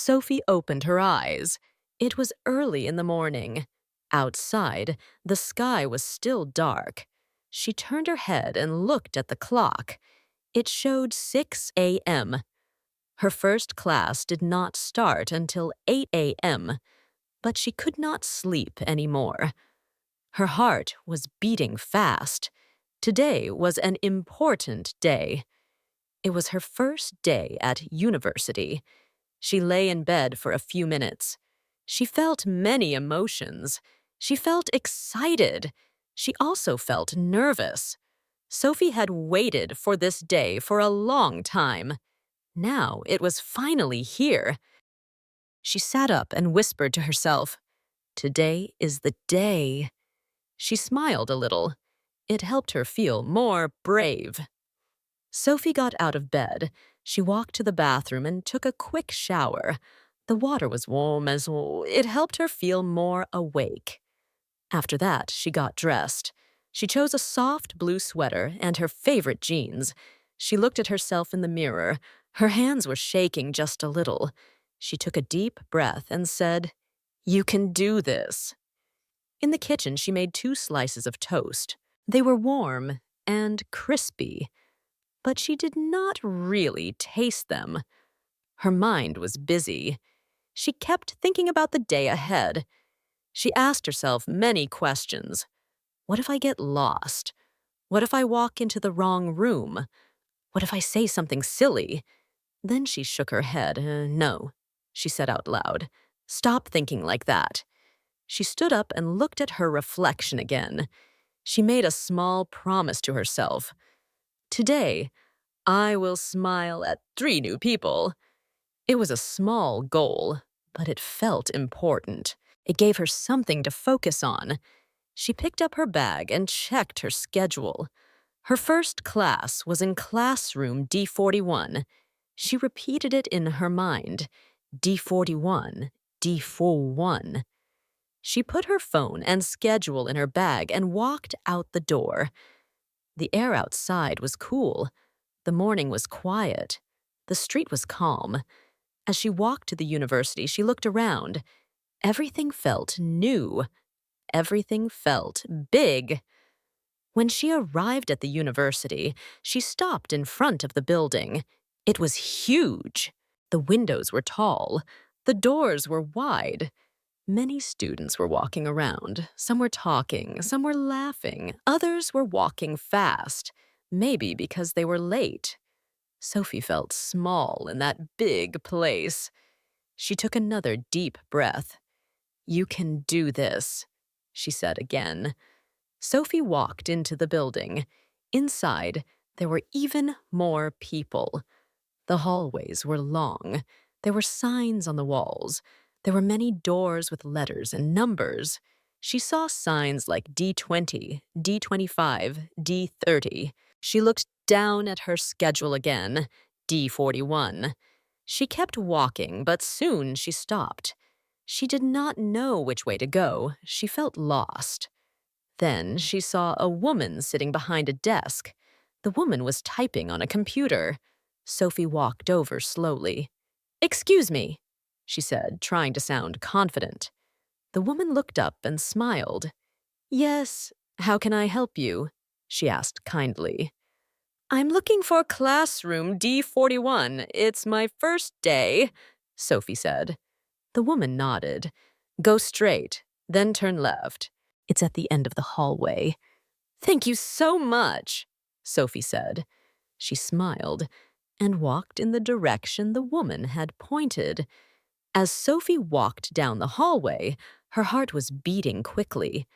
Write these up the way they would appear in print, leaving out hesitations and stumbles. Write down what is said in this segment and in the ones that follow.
Sophie opened her eyes. It was early in the morning. Outside, the sky was still dark. She turned her head and looked at the clock. It showed 6 a.m. Her first class did not start until 8 a.m., but she could not sleep anymore. Her heart was beating fast. Today was an important day. It was her first day at university. She lay in bed for a few minutes. She felt many emotions. She felt excited. She also felt nervous. Sophie had waited for this day for a long time. Now it was finally here. She sat up and whispered to herself, "Today is the day." She smiled a little. It helped her feel more brave. Sophie got out of bed. She walked to the bathroom and took a quick shower. The water was warm as it helped her feel more awake. After that, she got dressed. She chose a soft blue sweater and her favorite jeans. She looked at herself in the mirror. Her hands were shaking just a little. She took a deep breath and said, "You can do this." In the kitchen, she made 2 slices of toast. They were warm and crispy, but she did not really taste them. Her mind was busy. She kept thinking about the day ahead. She asked herself many questions. What if I get lost? What if I walk into the wrong room? What if I say something silly? Then she shook her head. No, she said out loud. Stop thinking like that. She stood up and looked at her reflection again. She made a small promise to herself. Today, I will smile at 3 new people. It was a small goal, but it felt important. It gave her something to focus on. She picked up her bag and checked her schedule. Her first class was in classroom D41. She repeated it in her mind. D41, D41. She put her phone and schedule in her bag and walked out the door. The air outside was cool. The morning was quiet. The street was calm. As she walked to the university, she looked around. Everything felt new. Everything felt big. When she arrived at the university, she stopped in front of the building. It was huge. The windows were tall. The doors were wide. Many students were walking around. Some were talking, some were laughing, others were walking fast, maybe because they were late. Sophie felt small in that big place. She took another deep breath. "You can do this," she said again. Sophie walked into the building. Inside, there were even more people. The hallways were long. There were signs on the walls. There were many doors with letters and numbers. She saw signs like D20, D25, D30. She looked down at her schedule again, D41. She kept walking, but soon she stopped. She did not know which way to go. She felt lost. Then she saw a woman sitting behind a desk. The woman was typing on a computer. Sophie walked over slowly. "Excuse me," she said, trying to sound confident. The woman looked up and smiled. "Yes, how can I help you?" she asked kindly. "I'm looking for classroom D41. It's my first day," Sophie said. The woman nodded. "Go straight, then turn left. It's at the end of the hallway." "Thank you so much," Sophie said. She smiled and walked in the direction the woman had pointed. As Sophie walked down the hallway, her heart was beating quickly.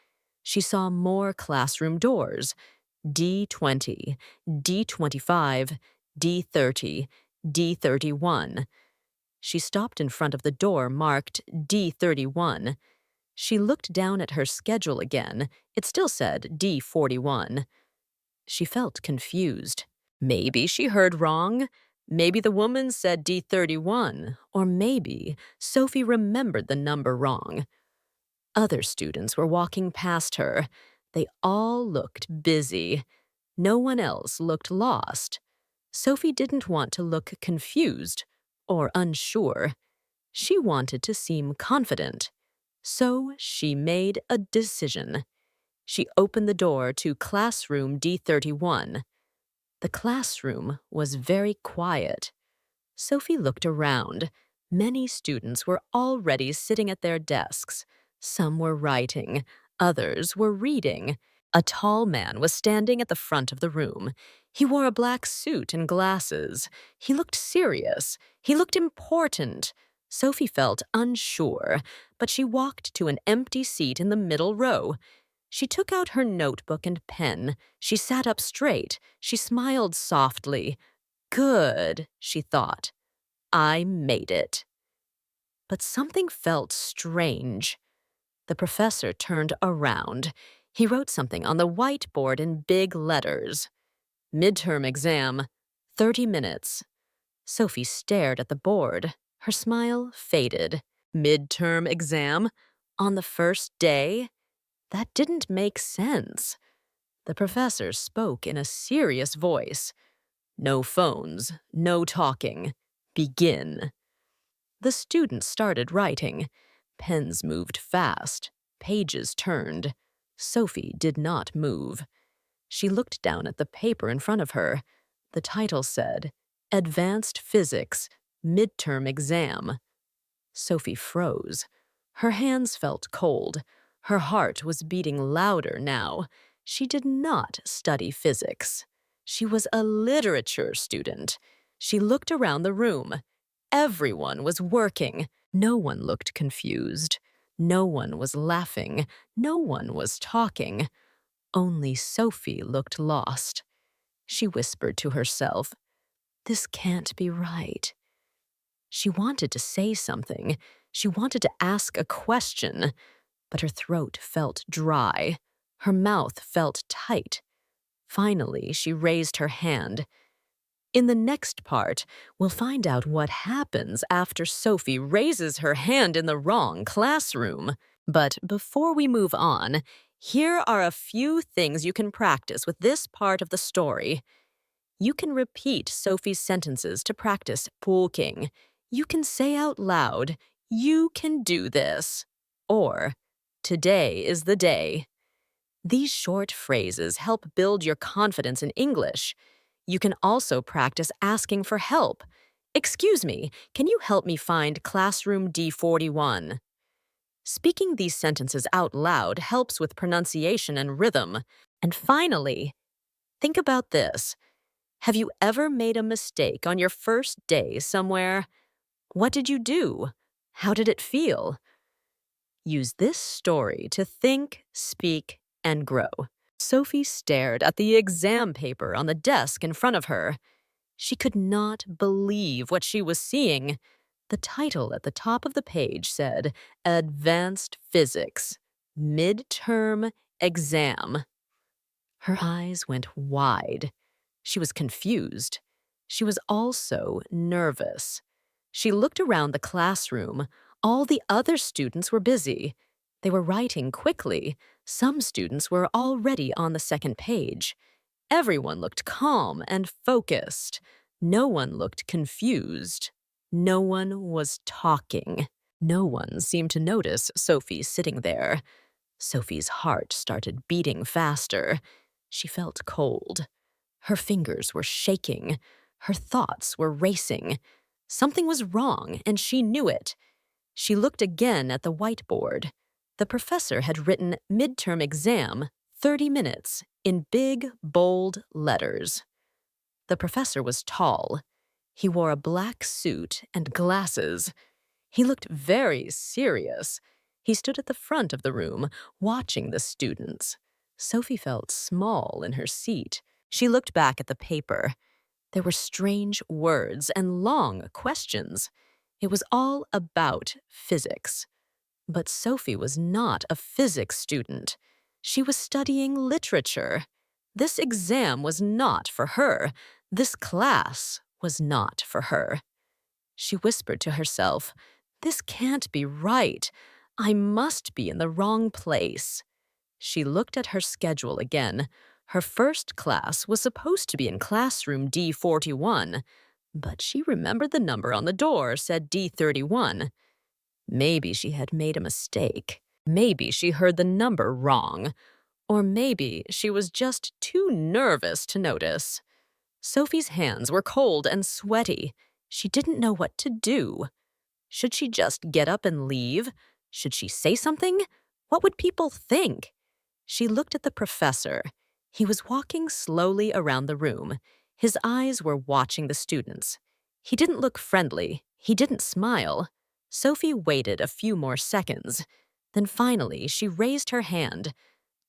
She saw more classroom doors. D20, D25, D30, D31. She stopped in front of the door marked D31. She looked down at her schedule again. It still said D41. She felt confused. Maybe she heard wrong. Maybe the woman said D31, or maybe Sophie remembered the number wrong. Other students were walking past her. They all looked busy. No one else looked lost. Sophie didn't want to look confused or unsure. She wanted to seem confident, so she made a decision. She opened the door to classroom D31. The classroom was very quiet. Sophie looked around. Many students were already sitting at their desks. Some were writing, others were reading. A tall man was standing at the front of the room. He wore a black suit and glasses. He looked serious. He looked important. Sophie felt unsure, but she walked to an empty seat in the middle row. She took out her notebook and pen. She sat up straight. She smiled softly. Good, she thought. I made it. But something felt strange. The professor turned around. He wrote something on the whiteboard in big letters. Midterm exam, 30 minutes. Sophie stared at the board. Her smile faded. Midterm exam? On the first day? That didn't make sense. The professor spoke in a serious voice. No phones, no talking. Begin. The students started writing. Pens moved fast. Pages turned. Sophie did not move. She looked down at the paper in front of her. The title said, Advanced Physics, Midterm Exam. Sophie froze. Her hands felt cold. Her heart was beating louder now. She did not study physics. She was a literature student. She looked around the room. Everyone was working. No one looked confused. No one was laughing. No one was talking. Only Sophie looked lost. She whispered to herself, This can't be right. She wanted to say something. She wanted to ask a question, but her throat felt dry. Her mouth felt tight. Finally, she raised her hand. In the next part, we'll find out what happens after Sophie raises her hand in the wrong classroom. But before we move on, here are a few things you can practice with this part of the story. You can repeat Sophie's sentences to practice pulking. You can say out loud, You can do this. Or, Today is the day. These short phrases help build your confidence in English. You can also practice asking for help. Excuse me, can you help me find classroom D41? Speaking these sentences out loud helps with pronunciation and rhythm. And finally, think about this. Have you ever made a mistake on your first day somewhere? What did you do? How did it feel? Use this story to think, speak, and grow. Sophie stared at the exam paper on the desk in front of her. She could not believe what she was seeing. The title at the top of the page said, Advanced Physics, Midterm Exam. Her eyes went wide. She was confused. She was also nervous. She looked around the classroom. All the other students were busy. They were writing quickly. Some students were already on the second page. Everyone looked calm and focused. No one looked confused. No one was talking. No one seemed to notice Sophie sitting there. Sophie's heart started beating faster. She felt cold. Her fingers were shaking. Her thoughts were racing. Something was wrong, and she knew it. She looked again at the whiteboard. The professor had written midterm exam, 30 minutes, in big, bold letters. The professor was tall. He wore a black suit and glasses. He looked very serious. He stood at the front of the room, watching the students. Sophie felt small in her seat. She looked back at the paper. There were strange words and long questions. It was all about physics. But Sophie was not a physics student. She was studying literature. This exam was not for her. This class was not for her. She whispered to herself, This can't be right. I must be in the wrong place. She looked at her schedule again. Her first class was supposed to be in classroom D41, but she remembered the number on the door said D31. Maybe she had made a mistake. Maybe she heard the number wrong. Or maybe she was just too nervous to notice. Sophie's hands were cold and sweaty. She didn't know what to do. Should she just get up and leave? Should she say something? What would people think? She looked at the professor. He was walking slowly around the room. His eyes were watching the students. He didn't look friendly. He didn't smile. Sophie waited a few more seconds. Then finally, she raised her hand.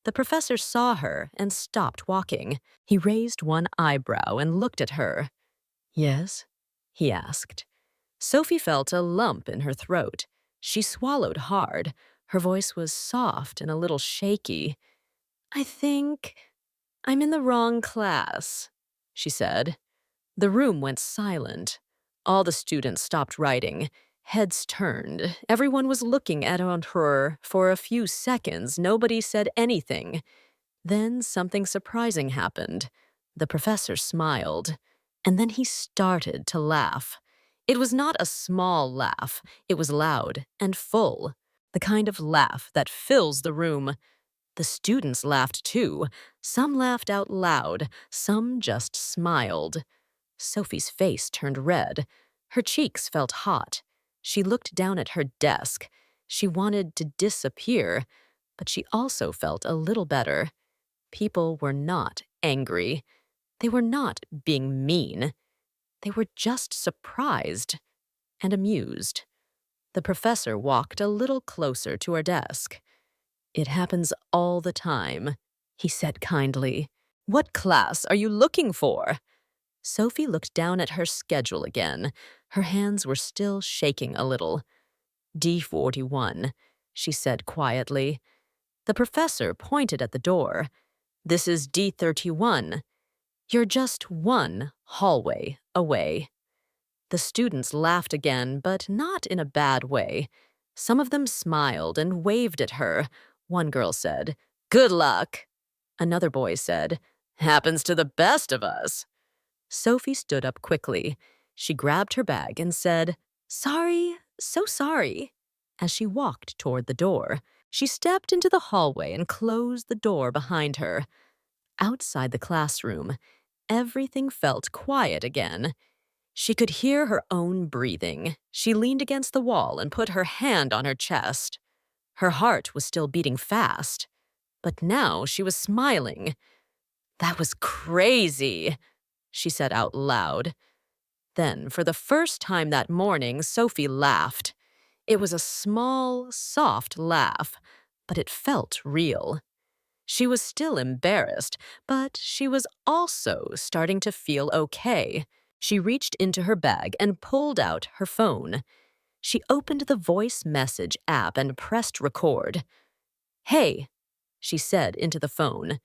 The professor saw her and stopped walking. He raised one eyebrow and looked at her. "Yes?" he asked. Sophie felt a lump in her throat. She swallowed hard. Her voice was soft and a little shaky. "I think I'm in the wrong class," she said. The room went silent. All the students stopped writing. Heads turned. Everyone was looking at her. For a few seconds, nobody said anything. Then something surprising happened. The professor smiled, and then he started to laugh. It was not a small laugh. It was loud and full, the kind of laugh that fills the room. The students laughed too. Some laughed out loud, some just smiled. Sophie's face turned red. Her cheeks felt hot. She looked down at her desk. She wanted to disappear, but she also felt a little better. People were not angry. They were not being mean. They were just surprised and amused. The professor walked a little closer to her desk. "It happens all the time," he said kindly. "What class are you looking for?" Sophie looked down at her schedule again. Her hands were still shaking a little. "D41, she said quietly. The professor pointed at the door. "This is D31. You're just one hallway away." The students laughed again, but not in a bad way. Some of them smiled and waved at her. One girl said, "Good luck." Another boy said, "Happens to the best of us." Sophie stood up quickly. She grabbed her bag and said, "Sorry, so sorry." As she walked toward the door, she stepped into the hallway and closed the door behind her. Outside the classroom, everything felt quiet again. She could hear her own breathing. She leaned against the wall and put her hand on her chest. Her heart was still beating fast, but now she was smiling. "That was crazy," she said out loud. Then, for the first time that morning, Sophie laughed. It was a small, soft laugh, but it felt real. She was still embarrassed, but she was also starting to feel okay. She reached into her bag and pulled out her phone. She opened the voice message app and pressed record. "Hey," she said into the phone.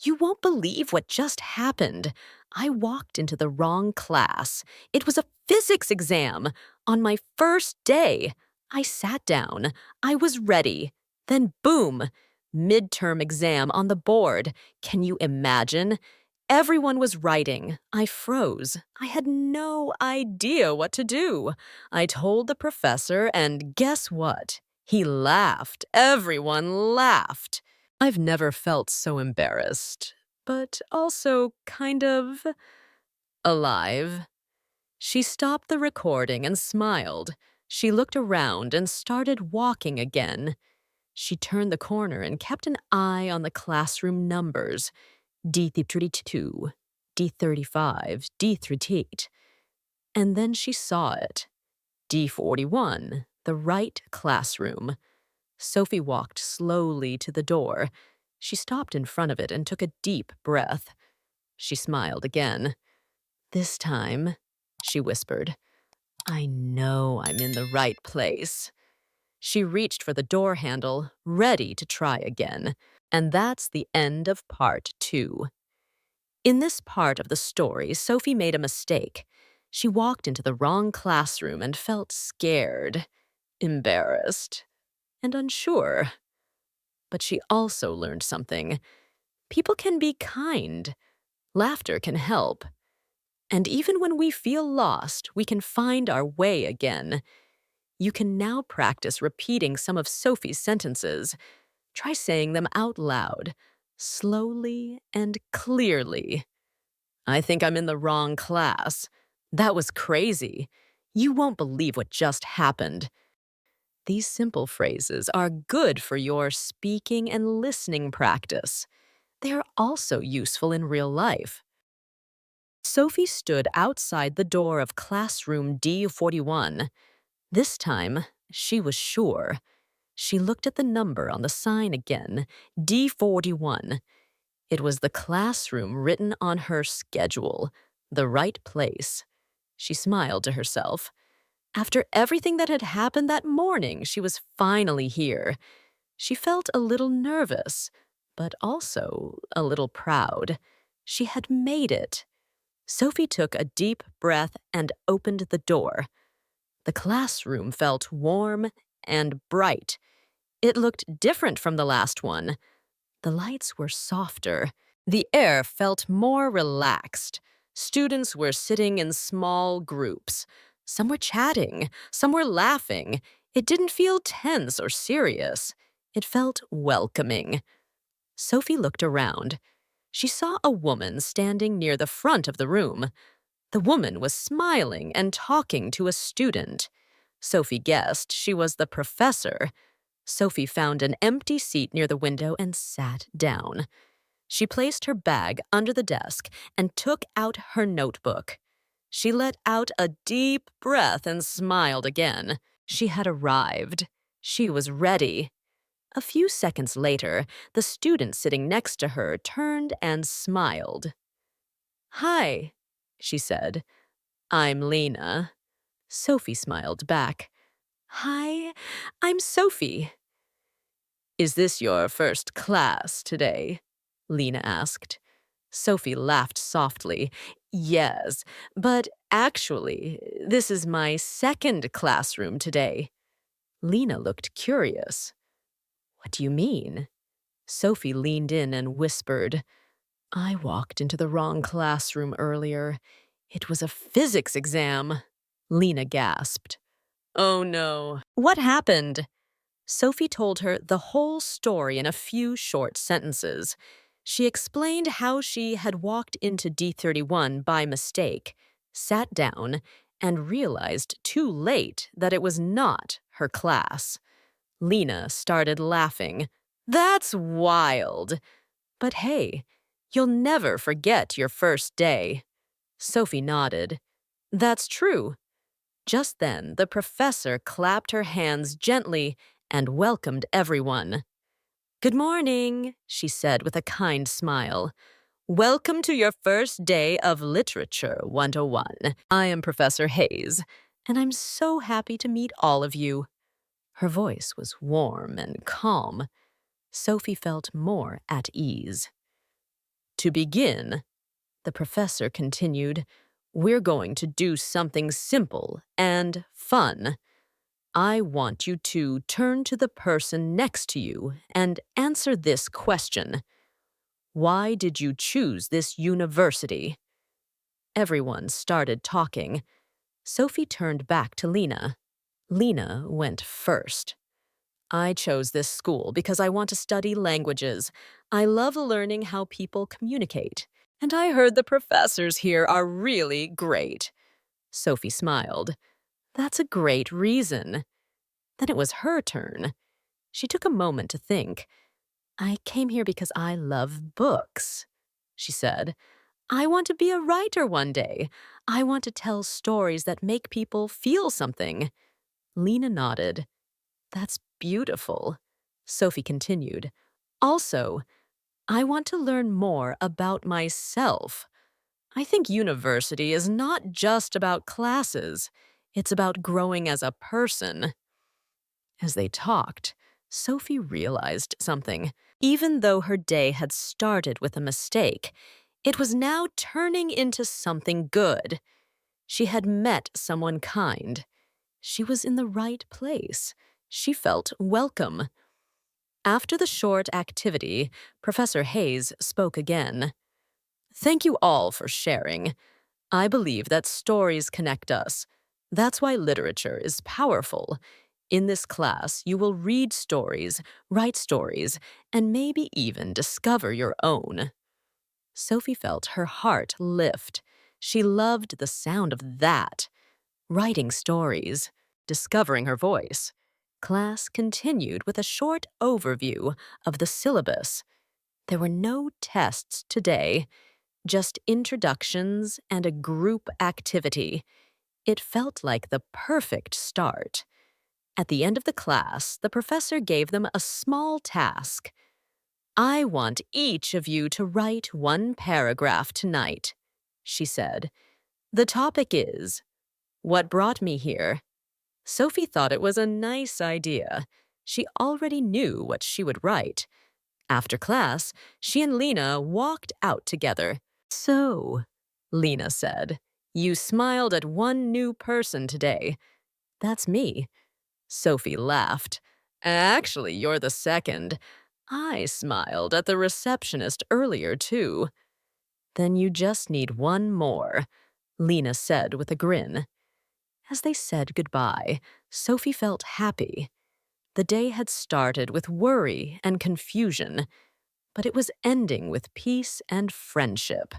"You won't believe what just happened. I walked into the wrong class. It was a physics exam. On my first day, I sat down. I was ready. Then boom, midterm exam on the board. Can you imagine? Everyone was writing. I froze. I had no idea what to do. I told the professor, and guess what? He laughed. Everyone laughed. I've never felt so embarrassed, but also kind of alive." She stopped the recording and smiled. She looked around and started walking again. She turned the corner and kept an eye on the classroom numbers. D32, D35, D38. And then she saw it. D41, the right classroom. Sophie walked slowly to the door. She stopped in front of it and took a deep breath. She smiled again. "This time," she whispered, "I know I'm in the right place." She reached for the door handle, ready to try again. And that's the end of part 2. In this part of the story, Sophie made a mistake. She walked into the wrong classroom and felt scared, embarrassed, and unsure. But she also learned something. People can be kind. Laughter can help. And even when we feel lost, we can find our way again. You can now practice repeating some of Sophie's sentences. Try saying them out loud, slowly and clearly. I think I'm in the wrong class. That was crazy. You won't believe what just happened. These simple phrases are good for your speaking and listening practice. They are also useful in real life. Sophie stood outside the door of classroom D41. This time, she was sure. She looked at the number on the sign again, D41. It was the classroom written on her schedule, the right place. She smiled to herself. After everything that had happened that morning, she was finally here. She felt a little nervous, but also a little proud. She had made it. Sophie took a deep breath and opened the door. The classroom felt warm and bright. It looked different from the last one. The lights were softer. The air felt more relaxed. Students were sitting in small groups. Some were chatting, some were laughing. It didn't feel tense or serious. It felt welcoming. Sophie looked around. She saw a woman standing near the front of the room. The woman was smiling and talking to a student. Sophie guessed she was the professor. Sophie found an empty seat near the window and sat down. She placed her bag under the desk and took out her notebook. She let out a deep breath and smiled again. She had arrived. She was ready. A few seconds later, the student sitting next to her turned and smiled. "Hi," she said. "I'm Lena." Sophie smiled back. "Hi, I'm Sophie." "Is this your first class today?" Lena asked. Sophie laughed softly. "Yes, but actually, this is my second classroom today." Lena looked curious. "What do you mean?" Sophie leaned in and whispered, "I walked into the wrong classroom earlier. It was a physics exam." Lena gasped. "Oh no. What happened?" Sophie told her the whole story in a few short sentences. She explained how she had walked into D31 by mistake, sat down, and realized too late that it was not her class. Lena started laughing. "That's wild. But hey, you'll never forget your first day." Sophie nodded. "That's true." Just then, the professor clapped her hands gently and welcomed everyone. "Good morning," she said with a kind smile. "Welcome to your first day of Literature 101. I am Professor Hayes, and I'm so happy to meet all of you." Her voice was warm and calm. Sophie felt more at ease. "To begin," the professor continued, "we're going to do something simple and fun. I want you to turn to the person next to you and answer this question. Why did you choose this university?" Everyone started talking. Sophie turned back to Lena. Lena went first. "I chose this school because I want to study languages. I love learning how people communicate. And I heard the professors here are really great." Sophie smiled. "That's a great reason." Then it was her turn. She took a moment to think. "I came here because I love books," she said. "I want to be a writer one day. I want to tell stories that make people feel something." Lena nodded. "That's beautiful." Sophie continued. "Also, I want to learn more about myself. I think university is not just about classes. It's about growing as a person." As they talked, Sophie realized something. Even though her day had started with a mistake, it was now turning into something good. She had met someone kind. She was in the right place. She felt welcome. After the short activity, Professor Hayes spoke again. "Thank you all for sharing. I believe that stories connect us. That's why literature is powerful. In this class, you will read stories, write stories, and maybe even discover your own. Sophie felt her heart lift. She loved the sound of that. Writing stories, discovering her voice. Class continued with a short overview of the syllabus. There were no tests today, just introductions and a group activity. It felt like the perfect start. At the end of the class, the professor gave them a small task. I want each of you to write one paragraph tonight, she said. The topic is, what brought me here? Sophie thought it was a nice idea. She already knew what she would write. After class, she and Lena walked out together. So, Lena said, you smiled at one new person today. That's me. Sophie laughed. Actually, you're the second. I smiled at the receptionist earlier, too. Then you just need one more, Lena said with a grin. As they said goodbye, Sophie felt happy. The day had started with worry and confusion, but it was ending with peace and friendship.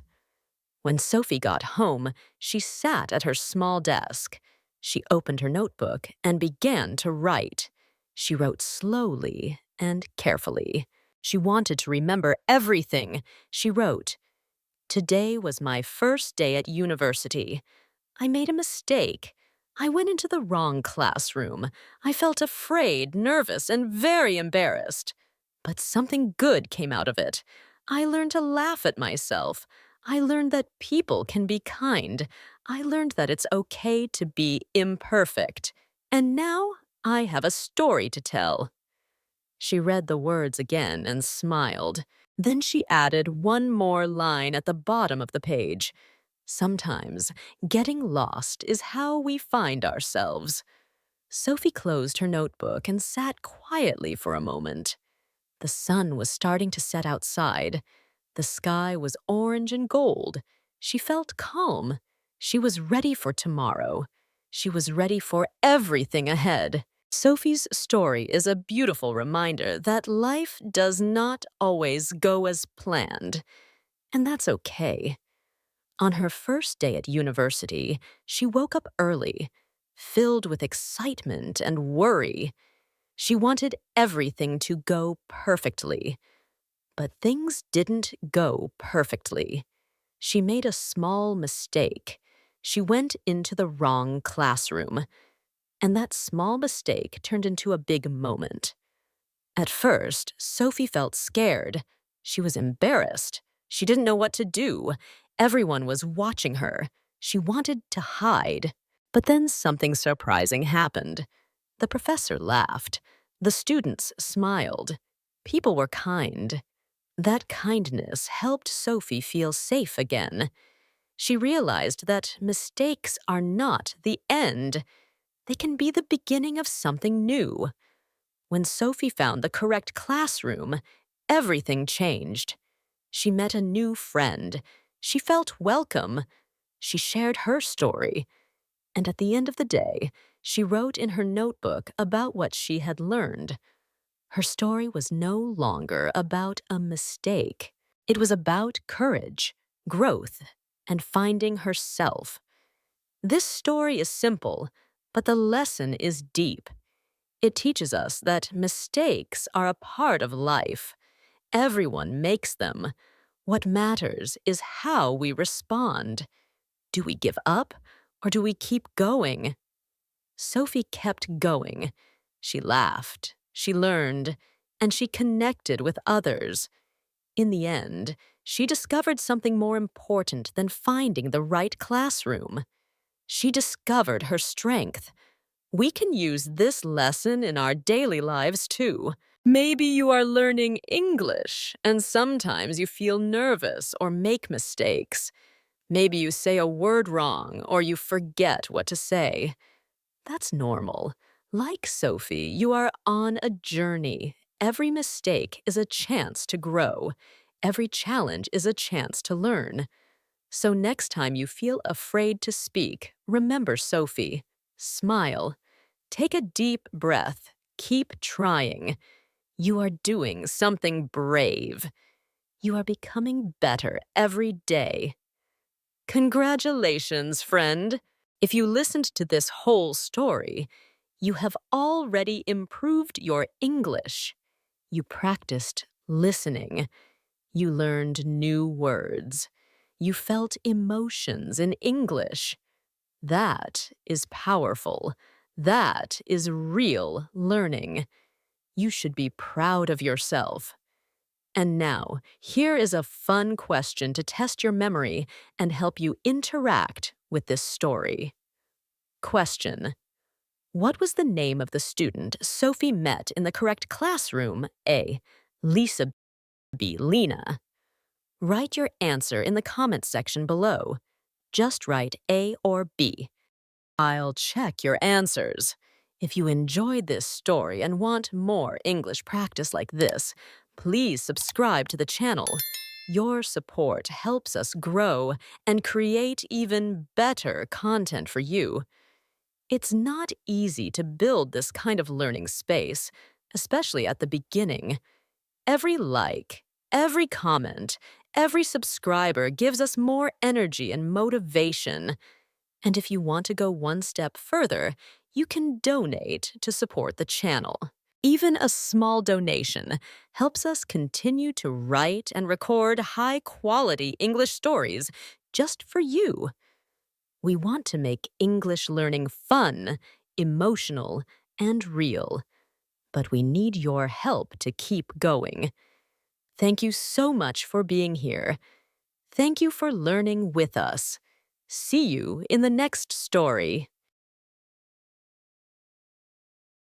When Sophie got home, she sat at her small desk. She opened her notebook and began to write. She wrote slowly and carefully. She wanted to remember everything. She wrote, "Today was my first day at university. I made a mistake. I went into the wrong classroom. I felt afraid, nervous, and very embarrassed. But something good came out of it. I learned to laugh at myself. I learned that people can be kind. I learned that it's okay to be imperfect. And now I have a story to tell." She read the words again and smiled. Then she added one more line at the bottom of the page. Sometimes, getting lost is how we find ourselves. Sophie closed her notebook and sat quietly for a moment. The sun was starting to set outside. The sky was orange and gold. She felt calm. She was ready for tomorrow. She was ready for everything ahead. Sophie's story is a beautiful reminder that life does not always go as planned, and that's okay. On her first day at university, she woke up early, filled with excitement and worry. She wanted everything to go perfectly. But things didn't go perfectly. She made a small mistake. She went into the wrong classroom. And that small mistake turned into a big moment. At first, Sophie felt scared. She was embarrassed. She didn't know what to do. Everyone was watching her. She wanted to hide. But then something surprising happened. The professor laughed. The students smiled. People were kind. That kindness helped Sophie feel safe again. She realized that mistakes are not the end. They can be the beginning of something new. When Sophie found the correct classroom, everything changed. She met a new friend. She felt welcome. She shared her story. And at the end of the day, she wrote in her notebook about what she had learned. Her story was no longer about a mistake. It was about courage, growth, and finding herself. This story is simple, but the lesson is deep. It teaches us that mistakes are a part of life. Everyone makes them. What matters is how we respond. Do we give up, or do we keep going? Sophie kept going. She laughed, she learned, and she connected with others. In the end, she discovered something more important than finding the right classroom. She discovered her strength. We can use this lesson in our daily lives too. Maybe you are learning English, and sometimes you feel nervous or make mistakes. Maybe you say a word wrong or you forget what to say. That's normal. Like Sophie, you are on a journey. Every mistake is a chance to grow. Every challenge is a chance to learn. So next time you feel afraid to speak, remember Sophie. Smile. Take a deep breath. Keep trying. You are doing something brave. You are becoming better every day. Congratulations, friend. If you listened to this whole story, you have already improved your English. You practiced listening. You learned new words. You felt emotions in English. That is powerful. That is real learning. You should be proud of yourself. And now, here is a fun question to test your memory and help you interact with this story. Question: what was the name of the student Sophie met in the correct classroom? A. Lisa. B. Lena. Write your answer in the comment section below. Just write A or B. I'll check your answers. If you enjoyed this story and want more English practice like this, please subscribe to the channel. Your support helps us grow and create even better content for you. It's not easy to build this kind of learning space, especially at the beginning. Every like, every comment, every subscriber gives us more energy and motivation. And if you want to go one step further, you can donate to support the channel. Even a small donation helps us continue to write and record high-quality English stories just for you. We want to make English learning fun, emotional, and real. But we need your help to keep going. Thank you so much for being here. Thank you for learning with us. See you in the next story.